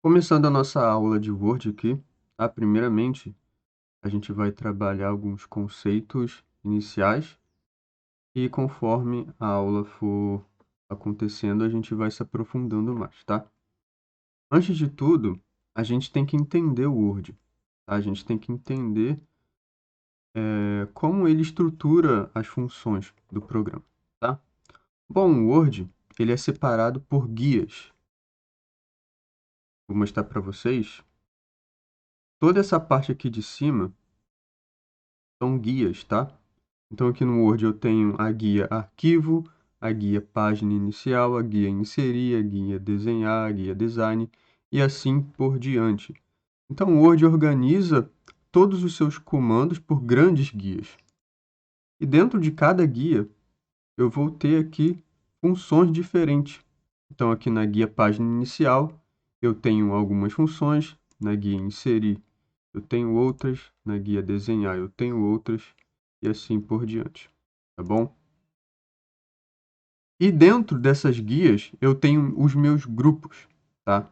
Começando a nossa aula de Word aqui, tá? Primeiramente, a gente vai trabalhar alguns conceitos iniciais e conforme a aula for acontecendo, a gente vai se aprofundando mais, tá? Antes de tudo, a gente tem que entender o Word, tá? A gente tem que entender como ele estrutura as funções do programa, tá? Bom, o Word, ele é separado por guias. Vou mostrar para vocês. Toda essa parte aqui de cima são guias, tá? Então, aqui no Word eu tenho a guia arquivo, a guia página inicial, a guia inserir, a guia desenhar, a guia design e assim por diante. Então, o Word organiza todos os seus comandos por grandes guias. E dentro de cada guia, eu vou ter aqui funções diferentes. Então, aqui na guia página inicial, eu tenho algumas funções, na guia inserir, eu tenho outras, na guia desenhar, eu tenho outras, e assim por diante. Tá bom? E dentro dessas guias, eu tenho os meus grupos, tá?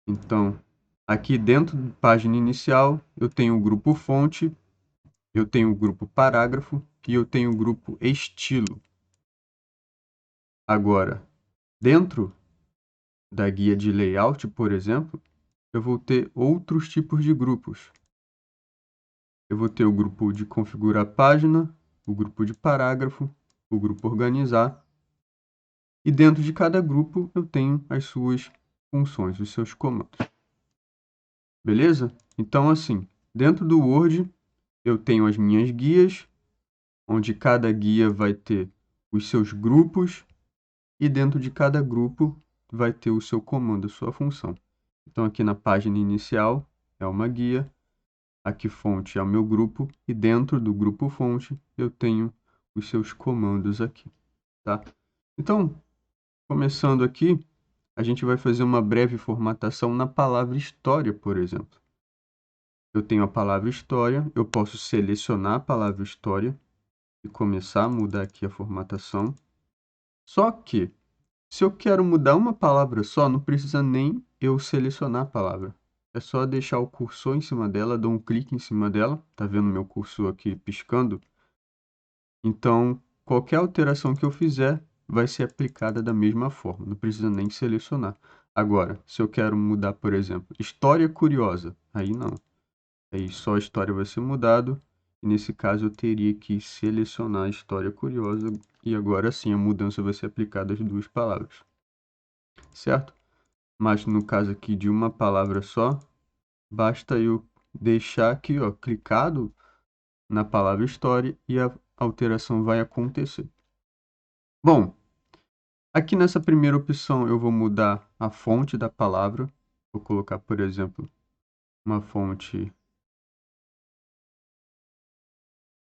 Então, aqui dentro da página inicial, eu tenho o grupo fonte, eu tenho o grupo parágrafo e eu tenho o grupo estilo. Agora, dentro da guia de layout, por exemplo, eu vou ter outros tipos de grupos. Eu vou ter o grupo de configurar página, o grupo de parágrafo, o grupo organizar. E dentro de cada grupo eu tenho as suas funções, os seus comandos. Beleza? Então, assim, dentro do Word eu tenho as minhas guias, onde cada guia vai ter os seus grupos e dentro de cada grupo vai ter o seu comando, a sua função. Então, aqui na página inicial é uma guia, aqui fonte é o meu grupo e dentro do grupo fonte eu tenho os seus comandos aqui, tá? Então, começando aqui, a gente vai fazer uma breve formatação na palavra história, por exemplo. Eu tenho a palavra história, eu posso selecionar a palavra história e começar a mudar aqui a formatação. Só que, se eu quero mudar uma palavra só, não precisa nem eu selecionar a palavra. É só deixar o cursor em cima dela, dou um clique em cima dela. Tá vendo meu cursor aqui piscando? Então, qualquer alteração que eu fizer vai ser aplicada da mesma forma, não precisa nem selecionar. Agora, se eu quero mudar, por exemplo, história curiosa, aí não. Aí só a história vai ser mudado, e nesse caso eu teria que selecionar a história curiosa, e agora sim a mudança vai ser aplicada às duas palavras, certo? Mas no caso aqui de uma palavra só, basta eu deixar aqui, ó, clicado na palavra história e a alteração vai acontecer. Bom, aqui nessa primeira opção eu vou mudar a fonte da palavra. Vou colocar, por exemplo, uma fonte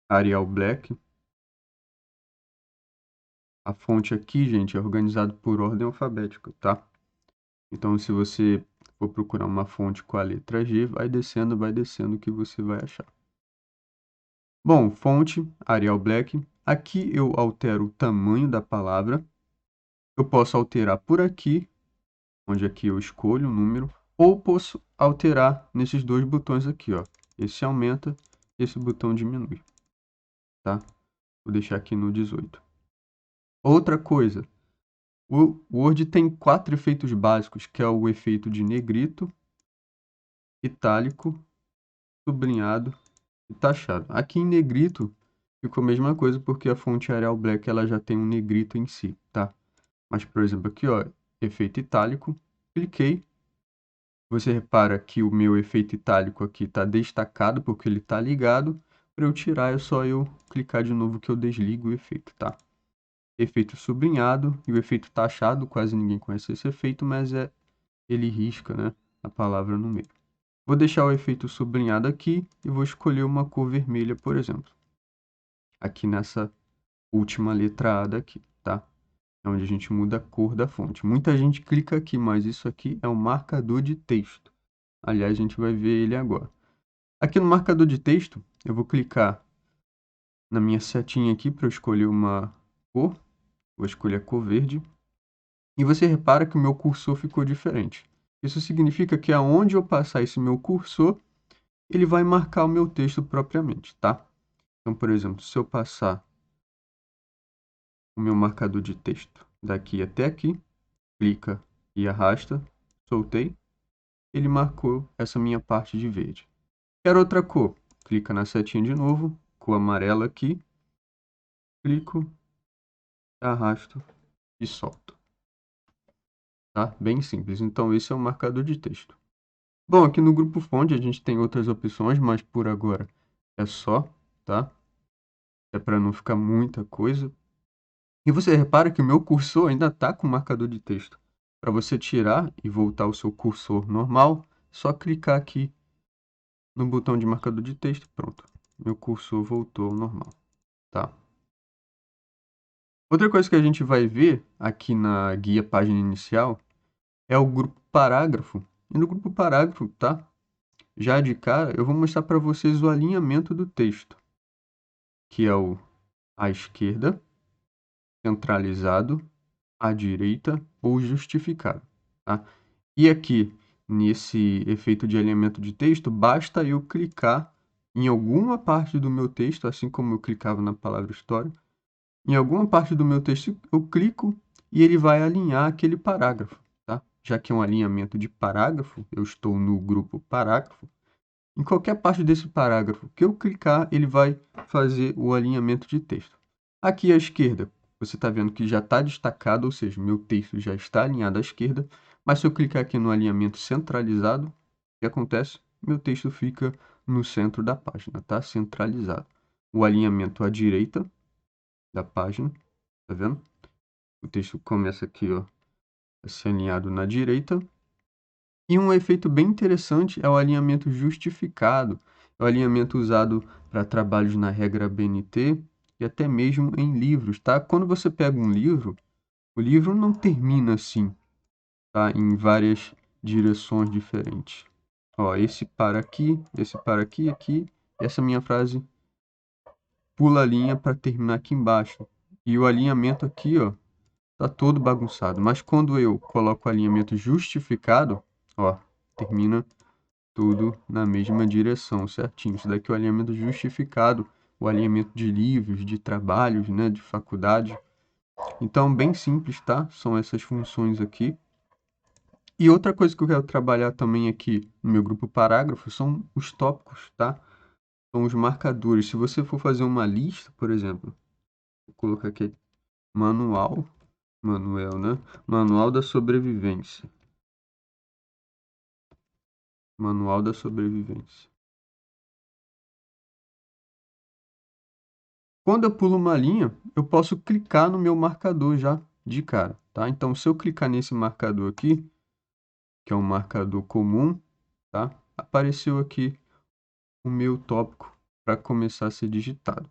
Arial Black. A fonte aqui, gente, é organizada por ordem alfabética, tá? Então, se você for procurar uma fonte com a letra G, vai descendo que você vai achar. Bom, fonte Arial Black. Aqui eu altero o tamanho da palavra. Eu posso alterar por aqui, onde aqui eu escolho o número, ou posso alterar nesses dois botões aqui, ó. Esse aumenta, esse botão diminui, tá? Vou deixar aqui no 18. Outra coisa, o Word tem 4 efeitos básicos, que é o efeito de negrito, itálico, sublinhado e taxado. Aqui em negrito ficou a mesma coisa porque a fonte Arial Black ela já tem um negrito em si, tá? Mas, por exemplo, aqui, ó, efeito itálico, cliquei. Você repara que o meu efeito itálico aqui está destacado porque ele está ligado. Para eu tirar é só eu clicar de novo que eu desligo o efeito, tá? Efeito sublinhado e o efeito taxado, quase ninguém conhece esse efeito, mas ele risca, né, a palavra no meio. Vou deixar o efeito sublinhado aqui e vou escolher uma cor vermelha, por exemplo. Aqui nessa última letra A daqui, tá? É onde a gente muda a cor da fonte. Muita gente clica aqui, mas isso aqui é um marcador de texto. Aliás, a gente vai ver ele agora. Aqui no marcador de texto, eu vou clicar na minha setinha aqui para eu escolher uma cor. Vou escolher a cor verde. E você repara que o meu cursor ficou diferente. Isso significa que aonde eu passar esse meu cursor, ele vai marcar o meu texto propriamente, tá? Então, por exemplo, se eu passar o meu marcador de texto daqui até aqui, clica e arrasta, soltei, ele marcou essa minha parte de verde. Quero outra cor, clica na setinha de novo, cor amarela aqui, clico, arrasto e solto. Tá? Bem simples. Então, esse é o marcador de texto. Bom, aqui no grupo fonte a gente tem outras opções, mas por agora é só, tá? É para não ficar muita coisa. E você repara que o meu cursor ainda está com marcador de texto. Para você tirar e voltar ao seu cursor normal, só clicar aqui no botão de marcador de texto. Pronto, meu cursor voltou ao normal, tá? Outra coisa que a gente vai ver aqui na guia página inicial é o grupo parágrafo. E no grupo parágrafo, tá? Já de cara, eu vou mostrar para vocês o alinhamento do texto, que é o à esquerda, centralizado, à direita ou justificado, tá? E aqui, nesse efeito de alinhamento de texto, basta eu clicar em alguma parte do meu texto, assim como eu clicava na palavra história, em alguma parte do meu texto eu clico e ele vai alinhar aquele parágrafo, tá? Já que é um alinhamento de parágrafo, eu estou no grupo parágrafo, em qualquer parte desse parágrafo que eu clicar, ele vai fazer o alinhamento de texto. Aqui à esquerda, você está vendo que já está destacado, ou seja, meu texto já está alinhado à esquerda, mas se eu clicar aqui no alinhamento centralizado, o que acontece? Meu texto fica no centro da página, tá? Centralizado. O alinhamento à direita da página, tá vendo? O texto começa aqui, ó, a ser alinhado na direita. E um efeito bem interessante é o alinhamento justificado, é o alinhamento usado para trabalhos na regra BNT e até mesmo em livros, tá? Quando você pega um livro, o livro não termina assim, tá? Em várias direções diferentes. Ó, esse para aqui, aqui. Essa minha frase pula a linha para terminar aqui embaixo. E o alinhamento aqui, ó, tá todo bagunçado. Mas quando eu coloco o alinhamento justificado, ó, termina tudo na mesma direção, certinho. Isso daqui é o alinhamento justificado, o alinhamento de livros, de trabalhos, né, de faculdade. Então, bem simples, tá? São essas funções aqui. E outra coisa que eu quero trabalhar também aqui no meu grupo parágrafo são os tópicos, tá? São os marcadores. Se você for fazer uma lista, por exemplo, vou colocar aqui manual, né? Manual da sobrevivência. Manual da sobrevivência. Quando eu pulo uma linha, eu posso clicar no meu marcador já de cara, tá? Então, se eu clicar nesse marcador aqui, que é um marcador comum, tá? Apareceu aqui o meu tópico para começar a ser digitado.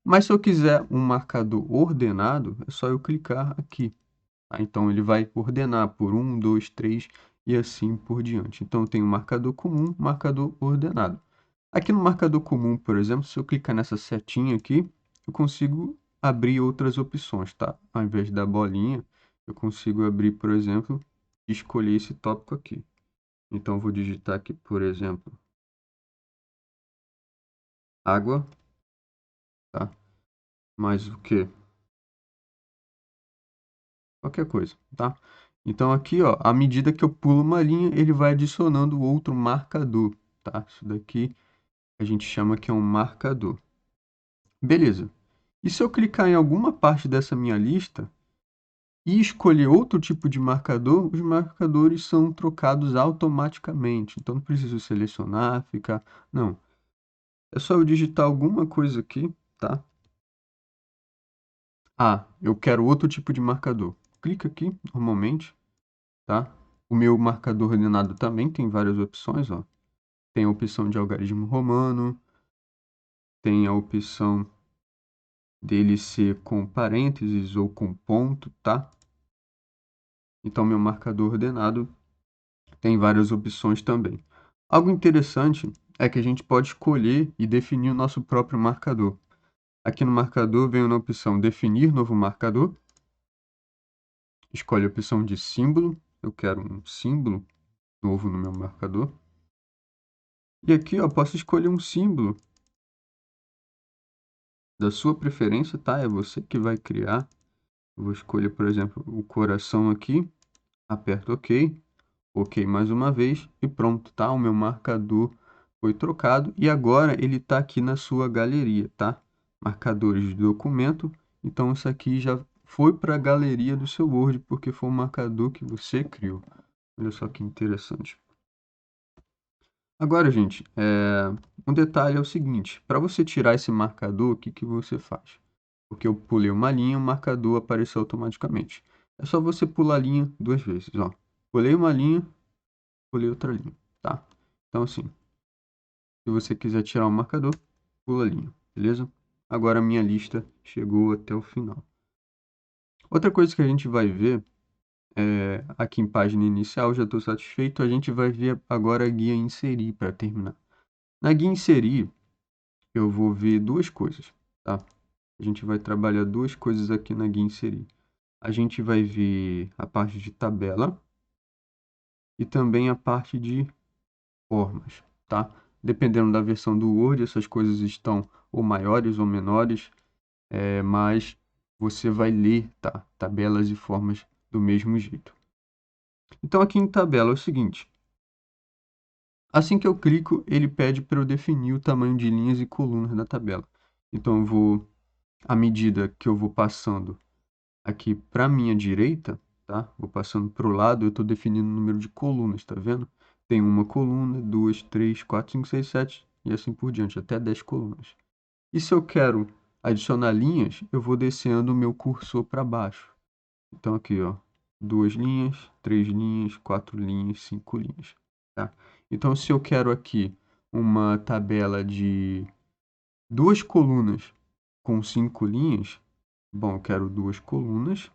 Mas se eu quiser um marcador ordenado, é só eu clicar aqui, tá? Então, ele vai ordenar por 1, 2, 3 e assim por diante. Então, eu tenho marcador comum, marcador ordenado. Aqui no marcador comum, por exemplo, se eu clicar nessa setinha aqui, eu consigo abrir outras opções, tá? Ao invés da bolinha, eu consigo abrir, por exemplo, e escolher esse tópico aqui. Então, eu vou digitar aqui, por exemplo, água, tá? Mais o quê? Qualquer coisa, tá? Então, aqui, ó, à medida que eu pulo uma linha, ele vai adicionando outro marcador, tá? Isso daqui a gente chama que é um marcador. Beleza. E se eu clicar em alguma parte dessa minha lista, e escolher outro tipo de marcador, os marcadores são trocados automaticamente. Então, não preciso selecionar, ficar... Não. É só eu digitar alguma coisa aqui, tá? Ah, eu quero outro tipo de marcador. Clica aqui, normalmente, tá? O meu marcador ordenado também tem várias opções, ó. Tem a opção de algarismo romano, tem a opção dele ser com parênteses ou com ponto, tá? Então, meu marcador ordenado tem várias opções também. Algo interessante é que a gente pode escolher e definir o nosso próprio marcador. Aqui no marcador vem na opção definir novo marcador. Escolhe a opção de símbolo. Eu quero um símbolo. novo no meu marcador. E aqui, ó, posso escolher um símbolo da sua preferência, tá? É você que vai criar. Eu vou escolher, por exemplo, o coração aqui, aperto OK, OK mais uma vez e pronto, tá? O meu marcador foi trocado e agora ele está aqui na sua galeria, tá? Marcadores de documento, então isso aqui já foi para a galeria do seu Word, porque foi um marcador que você criou. Olha só que interessante. Agora, gente, um detalhe é o seguinte, para você tirar esse marcador, o que que você faz? Porque eu pulei uma linha, o marcador apareceu automaticamente. É só você pular a linha 2 vezes, ó. Pulei uma linha, pulei outra linha, tá? Então, assim, se você quiser tirar o marcador, pula a linha, beleza? Agora a minha lista chegou até o final. Outra coisa que a gente vai ver, aqui em página inicial, já estou satisfeito, a gente vai ver agora a guia inserir para terminar. Na guia inserir, eu vou ver duas coisas, tá? A gente vai trabalhar duas coisas aqui na guia inserir. A gente vai ver a parte de tabela e também a parte de formas, tá? Dependendo da versão do Word, essas coisas estão ou maiores ou menores, mas você vai ler, tá? Tabelas e formas do mesmo jeito. Então, aqui em tabela é o seguinte. Assim que eu clico, ele pede para eu definir o tamanho de linhas e colunas da tabela. Então, eu vou, à medida que eu vou passando aqui para a minha direita, tá? Vou passando para o lado, eu estou definindo o número de colunas, tá vendo? Tem uma coluna, 2, 3, 4, 5, 6, 7 e assim por diante, até 10 colunas. E se eu quero adicionar linhas, eu vou descendo o meu cursor para baixo. Então aqui, ó, 2 linhas, 3 linhas, 4 linhas, 5 linhas, tá? Então se eu quero aqui uma tabela de 2 colunas com 5 linhas, bom, eu quero 2 colunas.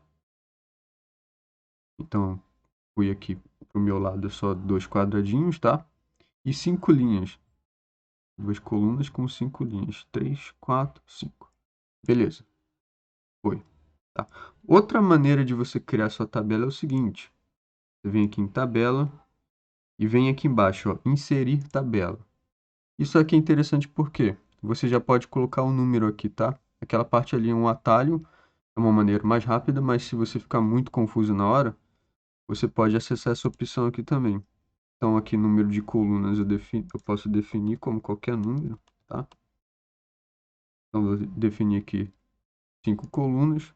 Então fui aqui pro meu lado só 2 quadradinhos, tá? E 5 linhas. 2 colunas com 5 linhas. 3, 4, 5. Beleza. Foi. Tá. Outra maneira de você criar sua tabela é o seguinte. Você vem aqui em tabela e vem aqui embaixo, ó, inserir tabela. Isso aqui é interessante porque você já pode colocar um número aqui, tá? Aquela parte ali é um atalho, é uma maneira mais rápida, mas se você ficar muito confuso na hora, você pode acessar essa opção aqui também. Então, aqui, número de colunas, eu posso definir como qualquer número, tá? Então, vou definir aqui 5 colunas.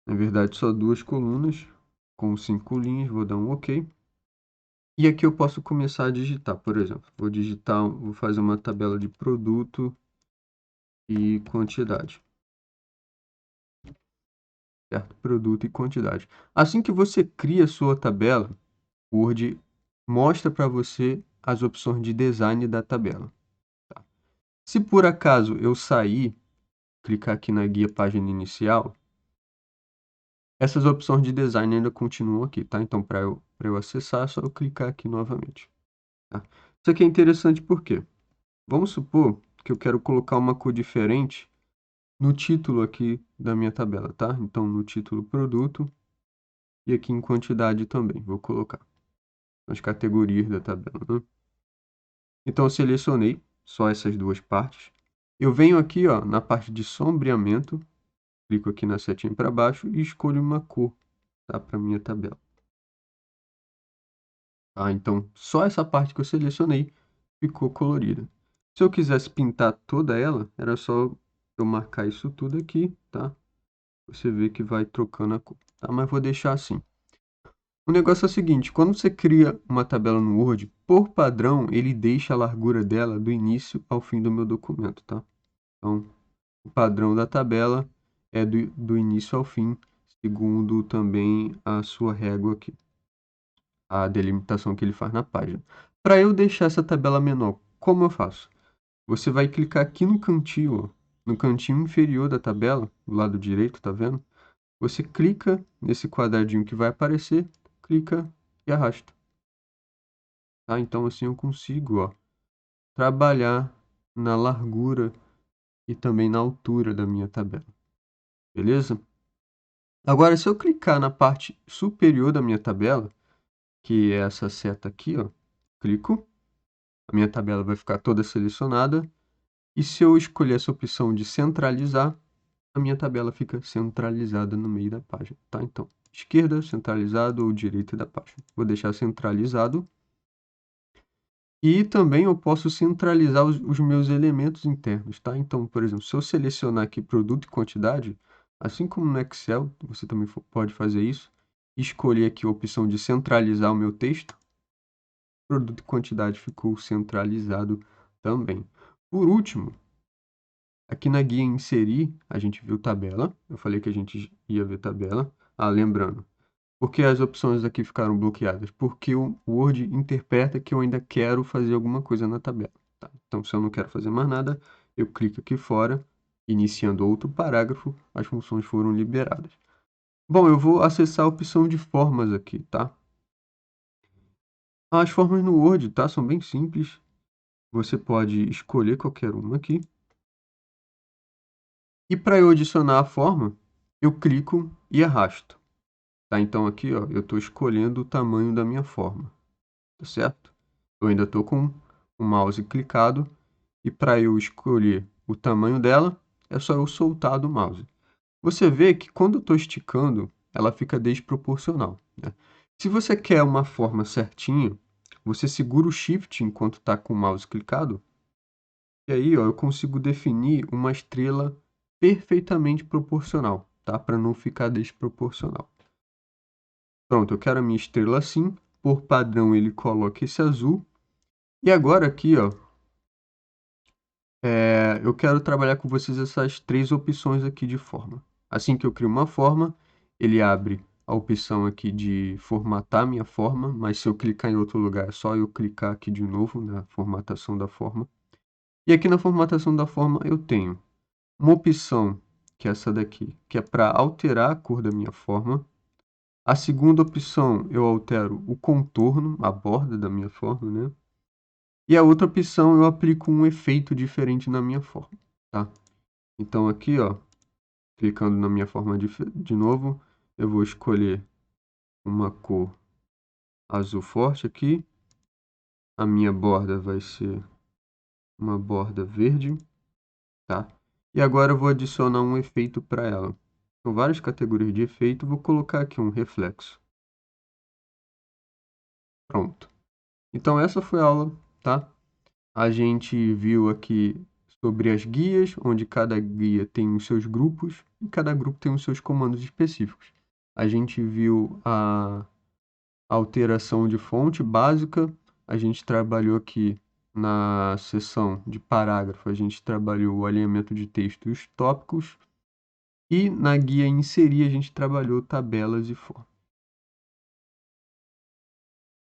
Na verdade, só 2 colunas com 5 linhas. Vou dar um OK. E aqui eu posso começar a digitar, por exemplo. Vou fazer uma tabela de produto e quantidade. Certo? Produto e quantidade. Assim que você cria a sua tabela, o Word mostra para você as opções de design da tabela. Tá? Se por acaso eu sair, clicar aqui na guia página inicial, essas opções de design ainda continuam aqui, tá? Então, para eu acessar, é só eu clicar aqui novamente. Tá? Isso aqui é interessante porque, vamos supor que eu quero colocar uma cor diferente no título aqui da minha tabela, tá? Então, no título produto e aqui em quantidade também, vou colocar as categorias da tabela, né? Então, eu selecionei só essas duas partes. Eu venho aqui, ó, na parte de sombreamento, clico aqui na setinha para baixo e escolho uma cor, tá? Para minha tabela. Tá? Então, só essa parte que eu selecionei ficou colorida. Se eu quisesse pintar toda ela, era só eu marcar isso tudo aqui, tá? Você vê que vai trocando a cor, tá? Mas vou deixar assim. O negócio é o seguinte, quando você cria uma tabela no Word, por padrão, ele deixa a largura dela do início ao fim do meu documento, tá? Então, o padrão da tabela é do início ao fim, segundo também a sua régua aqui, a delimitação que ele faz na página. Para eu deixar essa tabela menor, como eu faço? Você vai clicar aqui no cantinho, ó, no cantinho inferior da tabela, do lado direito, tá vendo? Você clica nesse quadradinho que vai aparecer, clica e arrasta. Tá? Então assim eu consigo, ó, trabalhar na largura e também na altura da minha tabela. Beleza? Agora, se eu clicar na parte superior da minha tabela, que é essa seta aqui, ó. Clico, a minha tabela vai ficar toda selecionada. E se eu escolher essa opção de centralizar, a minha tabela fica centralizada no meio da página, tá? Então, esquerda, centralizado, ou direita da página. Vou deixar centralizado. E também eu posso centralizar os meus elementos internos, tá? Então, por exemplo, se eu selecionar aqui produto e quantidade, assim como no Excel, você também pode fazer isso, escolher aqui a opção de centralizar o meu texto, produto e quantidade ficou centralizado também. Por último, aqui na guia inserir, a gente viu tabela. Eu falei que a gente ia ver tabela. Ah, lembrando, por que as opções aqui ficaram bloqueadas? Porque o Word interpreta que eu ainda quero fazer alguma coisa na tabela, tá? Então, se eu não quero fazer mais nada, eu clico aqui fora, iniciando outro parágrafo, as funções foram liberadas. Bom, eu vou acessar a opção de formas aqui, tá? As formas no Word, tá? São bem simples. Você pode escolher qualquer uma aqui. E para eu adicionar a forma, eu clico e arrasto. Tá? Então aqui, ó, eu estou escolhendo o tamanho da minha forma, tá certo? Eu ainda estou com o mouse clicado e para eu escolher o tamanho dela, é só eu soltar do mouse. Você vê que quando eu estou esticando, ela fica desproporcional, né? Se você quer uma forma certinha, você segura o Shift enquanto está com o mouse clicado, e aí, ó, eu consigo definir uma estrela perfeitamente proporcional, tá? Para não ficar desproporcional. Pronto, eu quero a minha estrela assim. Por padrão, ele coloca esse azul. E agora aqui, ó, eu quero trabalhar com vocês essas três opções aqui de forma. Assim que eu crio uma forma, ele abre a opção aqui de formatar minha forma, mas se eu clicar em outro lugar, é só eu clicar aqui de novo na formatação da forma. E aqui na formatação da forma eu tenho uma opção, que é essa daqui, que é para alterar a cor da minha forma. A segunda opção, eu altero o contorno, a borda da minha forma, né? E a outra opção, eu aplico um efeito diferente na minha forma, tá? Então aqui, ó, clicando na minha forma de novo, eu vou escolher uma cor azul forte aqui. A minha borda vai ser uma borda verde, tá? E agora eu vou adicionar um efeito para ela. São várias categorias de efeito, vou colocar aqui um reflexo. Pronto. Então essa foi a aula, tá? A gente viu aqui sobre as guias, onde cada guia tem os seus grupos e cada grupo tem os seus comandos específicos. A gente viu a alteração de fonte básica, a gente trabalhou aqui na seção de parágrafo, a gente trabalhou o alinhamento de texto e os tópicos, e na guia inserir a gente trabalhou tabelas e formas.